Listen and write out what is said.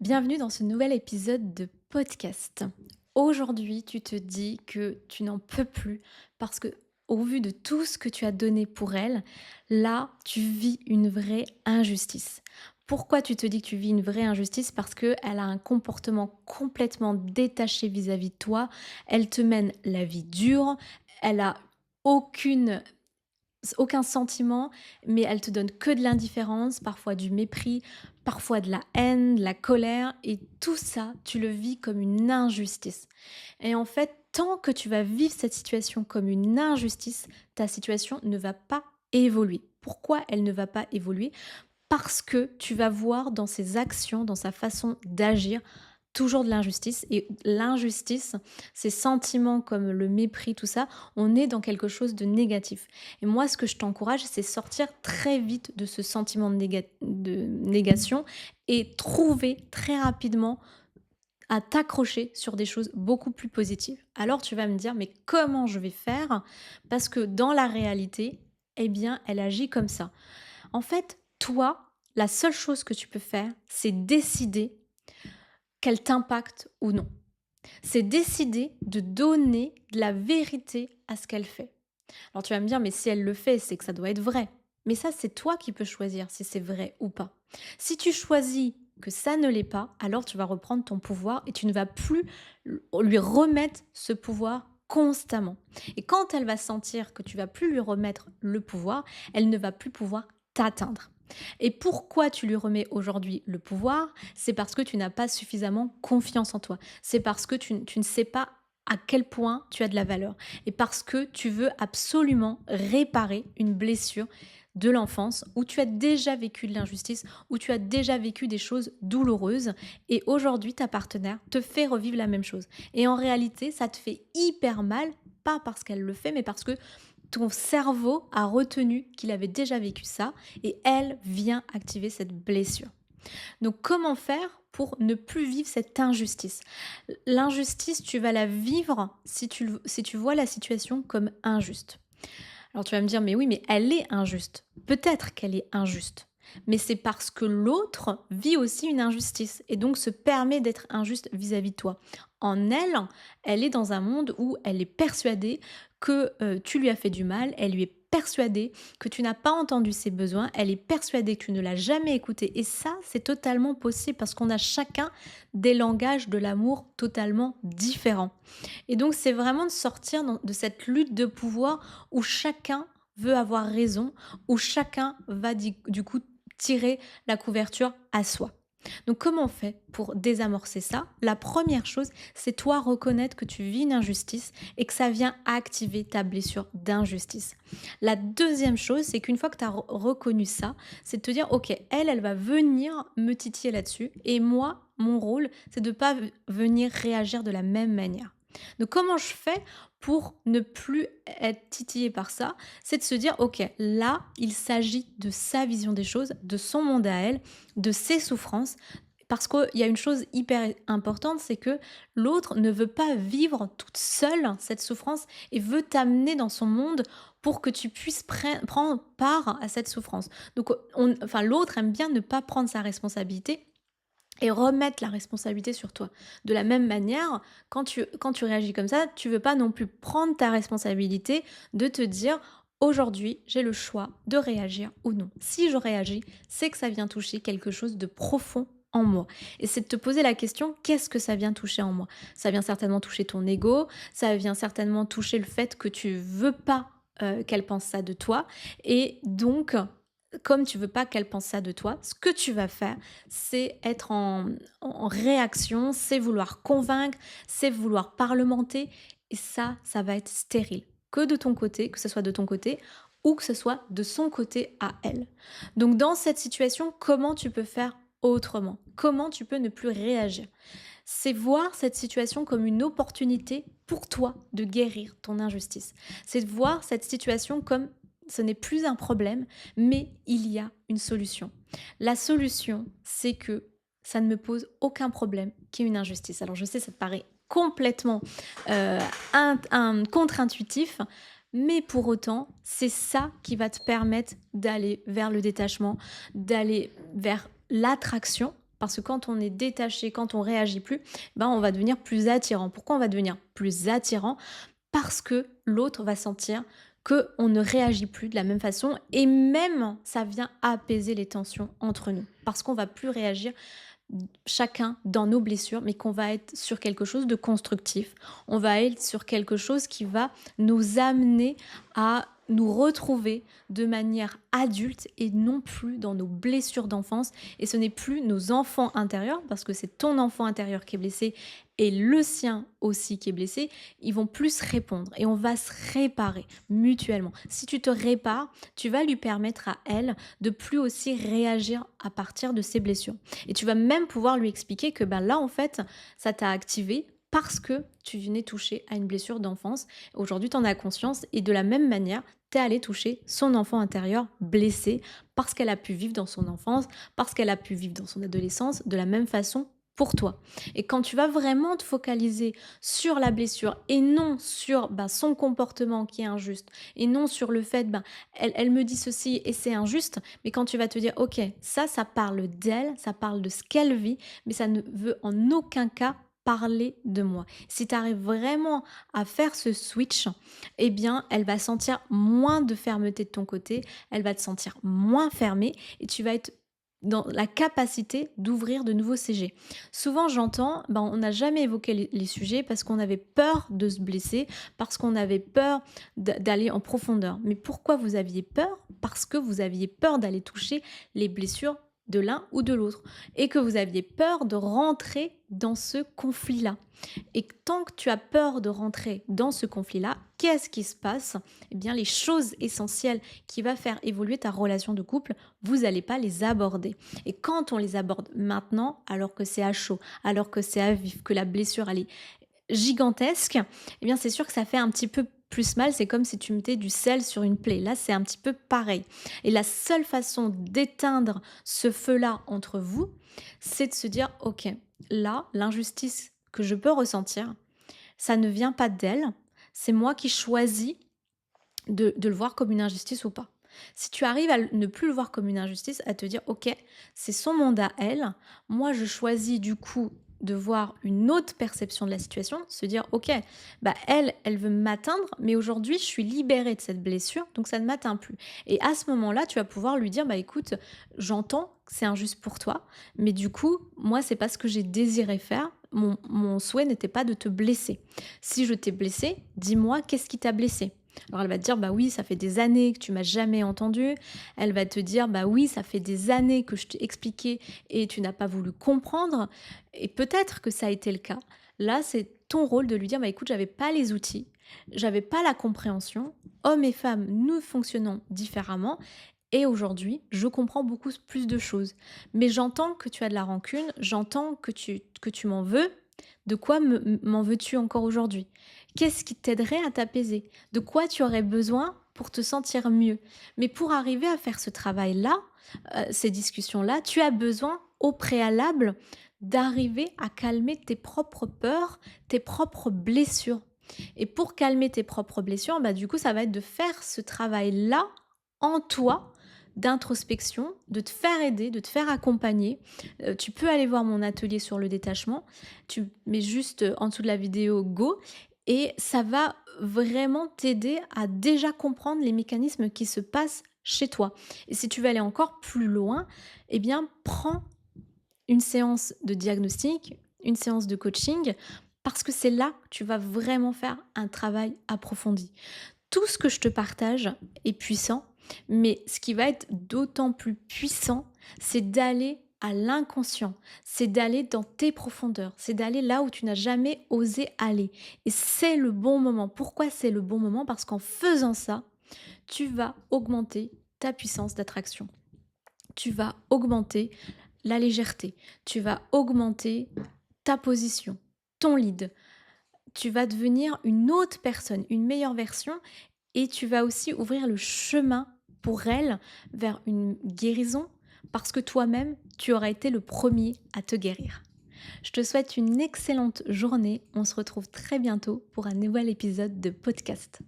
Bienvenue dans ce nouvel épisode de podcast. Aujourd'hui, tu te dis que tu n'en peux plus parce que, au vu de tout ce que tu as donné pour elle, là, tu vis une vraie injustice. Pourquoi tu te dis que tu vis une vraie injustice? Parce qu'elle a un comportement complètement détaché vis-à-vis de toi. Elle te mène la vie dure. Elle a aucune aucun sentiment, mais elle te donne que de l'indifférence, parfois du mépris, parfois de la haine, de la colère, et tout ça, tu le vis comme une injustice. Et en fait, tant que tu vas vivre cette situation comme une injustice, ta situation ne va pas évoluer. Pourquoi elle ne va pas évoluer? Parce que tu vas voir dans ses actions, dans sa façon d'agir, toujours de l'injustice. Et l'injustice, ces sentiments comme le mépris, tout ça, on est dans quelque chose de négatif. Et moi, ce que je t'encourage, c'est sortir très vite de ce sentiment de négation et trouver très rapidement à t'accrocher sur des choses beaucoup plus positives. Alors tu vas me dire, mais comment je vais faire? Parce que dans la réalité, eh bien, elle agit comme ça. En fait, toi, la seule chose que tu peux faire, c'est décider qu'elle t'impacte ou non. C'est décider de donner de la vérité à ce qu'elle fait. Alors tu vas me dire, mais si elle le fait, c'est que ça doit être vrai. Mais ça, c'est toi qui peux choisir si c'est vrai ou pas. Si tu choisis que ça ne l'est pas, alors tu vas reprendre ton pouvoir et tu ne vas plus lui remettre ce pouvoir constamment. Et quand elle va sentir que tu vas plus lui remettre le pouvoir, elle ne va plus pouvoir t'atteindre. Et pourquoi tu lui remets aujourd'hui le pouvoir? C'est parce que tu n'as pas suffisamment confiance en toi. C'est parce que tu ne sais pas à quel point tu as de la valeur et parce que tu veux absolument réparer une blessure de l'enfance où tu as déjà vécu de l'injustice, où tu as déjà vécu des choses douloureuses et aujourd'hui ta partenaire te fait revivre la même chose. Et en réalité, ça te fait hyper mal, pas parce qu'elle le fait, mais parce que ton cerveau a retenu qu'il avait déjà vécu ça et elle vient activer cette blessure. Donc comment faire pour ne plus vivre cette injustice? L'injustice, tu vas la vivre si tu vois la situation comme injuste. Alors tu vas me dire, mais oui, mais elle est injuste. Peut-être qu'elle est injuste. Mais c'est parce que l'autre vit aussi une injustice et donc se permet d'être injuste vis-à-vis de toi. En elle, elle est dans un monde où elle est persuadée que tu lui as fait du mal, elle lui est persuadée que tu n'as pas entendu ses besoins, elle est persuadée que tu ne l'as jamais écouté. Et ça, c'est totalement possible parce qu'on a chacun des langages de l'amour totalement différents. Et donc, c'est vraiment de sortir de cette lutte de pouvoir où chacun veut avoir raison, où chacun va du coup tirer la couverture à soi. Donc comment on fait pour désamorcer ça? La première chose, c'est toi reconnaître que tu vis une injustice et que ça vient activer ta blessure d'injustice. La deuxième chose, c'est qu'une fois que tu as reconnu ça, c'est de te dire, ok, elle va venir me titiller là-dessus et moi, mon rôle, c'est de ne pas venir réagir de la même manière. Donc comment je fais pour ne plus être titillée par ça? C'est de se dire, ok, là, il s'agit de sa vision des choses, de son monde à elle, de ses souffrances. Parce qu'il y a une chose hyper importante, c'est que l'autre ne veut pas vivre toute seule cette souffrance et veut t'amener dans son monde pour que tu puisses prendre part à cette souffrance. Donc, enfin, l'autre aime bien ne pas prendre sa responsabilité et remettre la responsabilité sur toi. De la même manière, quand tu réagis comme ça, tu veux pas non plus prendre ta responsabilité de te dire: «Aujourd'hui, j'ai le choix de réagir ou non. Si je réagis, c'est que ça vient toucher quelque chose de profond en moi» et c'est de te poser la question: «Qu'est-ce que ça vient toucher en moi?» Ça vient certainement toucher ton ego, ça vient certainement toucher le fait que tu veux pas, qu'elle pense ça de toi et donc comme tu veux pas qu'elle pense ça de toi, ce que tu vas faire, c'est être en réaction, c'est vouloir convaincre, c'est vouloir parlementer et ça va être stérile. Que de ton côté, que ce soit de ton côté ou que ce soit de son côté à elle. Donc dans cette situation, comment tu peux faire autrement? Comment tu peux ne plus réagir? C'est voir cette situation comme une opportunité pour toi de guérir ton injustice. C'est de voir cette situation comme ce n'est plus un problème, mais il y a une solution. La solution, c'est que ça ne me pose aucun problème qu'il y ait une injustice. Alors je sais, ça te paraît complètement contre-intuitif, mais pour autant, c'est ça qui va te permettre d'aller vers le détachement, d'aller vers l'attraction Parce que quand on est détaché, quand on réagit plus, on va devenir plus attirant. Pourquoi on va devenir plus attirant? Parce que l'autre va sentir qu'on ne réagit plus de la même façon et même ça vient apaiser les tensions entre nous. Parce qu'on va plus réagir chacun dans nos blessures, mais qu'on va être sur quelque chose de constructif. On va être sur quelque chose qui va nous amener à nous retrouver de manière adulte et non plus dans nos blessures d'enfance. Et ce n'est plus nos enfants intérieurs, parce que c'est ton enfant intérieur qui est blessé et le sien aussi qui est blessé. Ils vont plus répondre et on va se réparer mutuellement. Si tu te répares, tu vas lui permettre à elle de plus aussi réagir à partir de ses blessures. Et tu vas même pouvoir lui expliquer que là, en fait, ça t'a activé parce que tu venais toucher à une blessure d'enfance. Aujourd'hui, tu en as conscience et de la même manière, tu es allé toucher son enfant intérieur blessé parce qu'elle a pu vivre dans son enfance, parce qu'elle a pu vivre dans son adolescence de la même façon pour toi. Et quand tu vas vraiment te focaliser sur la blessure et non sur son comportement qui est injuste et non sur le fait, elle me dit ceci et c'est injuste, mais quand tu vas te dire, ok, ça parle d'elle, ça parle de ce qu'elle vit, mais ça ne veut en aucun cas parler de moi. Si tu arrives vraiment à faire ce switch, eh bien, elle va sentir moins de fermeté de ton côté, elle va te sentir moins fermée et tu vas être dans la capacité d'ouvrir de nouveaux CG. Souvent, j'entends, on n'a jamais évoqué les sujets parce qu'on avait peur de se blesser, parce qu'on avait peur d'aller en profondeur. Mais pourquoi vous aviez peur? Parce que vous aviez peur d'aller toucher les blessures de l'un ou de l'autre et que vous aviez peur de rentrer dans ce conflit-là. Et tant que tu as peur de rentrer dans ce conflit-là, qu'est-ce qui se passe? Eh bien, les choses essentielles qui vont faire évoluer ta relation de couple, vous n'allez pas les aborder. Et quand on les aborde maintenant, alors que c'est à chaud, alors que c'est à vif, que la blessure elle est gigantesque, eh bien, c'est sûr que ça fait un petit peu plus mal. C'est comme si tu mettais du sel sur une plaie. Là, c'est un petit peu pareil. Et la seule façon d'éteindre ce feu-là entre vous, c'est de se dire, ok, là, l'injustice que je peux ressentir, ça ne vient pas d'elle, c'est moi qui choisis de le voir comme une injustice ou pas. Si tu arrives à ne plus le voir comme une injustice, à te dire, ok, c'est son mandat, elle, moi je choisis du coup de voir une autre perception de la situation, se dire, ok, elle veut m'atteindre, mais aujourd'hui je suis libérée de cette blessure, donc ça ne m'atteint plus. Et à ce moment-là, tu vas pouvoir lui dire, écoute, j'entends que c'est injuste pour toi, mais du coup, moi c'est pas ce que j'ai désiré faire, mon souhait n'était pas de te blesser. Si je t'ai blessé, dis-moi qu'est-ce qui t'a blessé. Alors elle va te dire, oui, ça fait des années que tu m'as jamais entendu. Elle va te dire, oui, ça fait des années que je t'ai expliqué et tu n'as pas voulu comprendre. Et peut-être que ça a été le cas. Là, c'est ton rôle de lui dire, écoute, j'avais pas les outils, j'avais pas la compréhension. Hommes et femmes, nous fonctionnons différemment. Et aujourd'hui, je comprends beaucoup plus de choses. Mais j'entends que tu as de la rancune, j'entends que tu m'en veux. De quoi m'en veux-tu encore aujourd'hui? Qu'est-ce qui t'aiderait à t'apaiser? De quoi tu aurais besoin pour te sentir mieux? Mais pour arriver à faire ce travail-là, ces discussions-là, tu as besoin au préalable d'arriver à calmer tes propres peurs, tes propres blessures. Et pour calmer tes propres blessures, du coup, ça va être de faire ce travail-là en toi, d'introspection, de te faire aider, de te faire accompagner. Tu peux aller voir mon atelier sur le détachement. Tu mets juste en dessous de la vidéo Go et ça va vraiment t'aider à déjà comprendre les mécanismes qui se passent chez toi. Et si tu veux aller encore plus loin, eh bien, prends une séance de diagnostic, une séance de coaching, parce que c'est là que tu vas vraiment faire un travail approfondi. Tout ce que je te partage est puissant, mais ce qui va être d'autant plus puissant, c'est d'aller à l'inconscient, c'est d'aller dans tes profondeurs, c'est d'aller là où tu n'as jamais osé aller. Et c'est le bon moment. Pourquoi c'est le bon moment? Parce qu'en faisant ça, tu vas augmenter ta puissance d'attraction. Tu vas augmenter la légèreté. Tu vas augmenter ta position, ton lead. Tu vas devenir une autre personne, une meilleure version et tu vas aussi ouvrir le chemin pour elle vers une guérison parce que toi-même, tu auras été le premier à te guérir. Je te souhaite une excellente journée. On se retrouve très bientôt pour un nouvel épisode de podcast.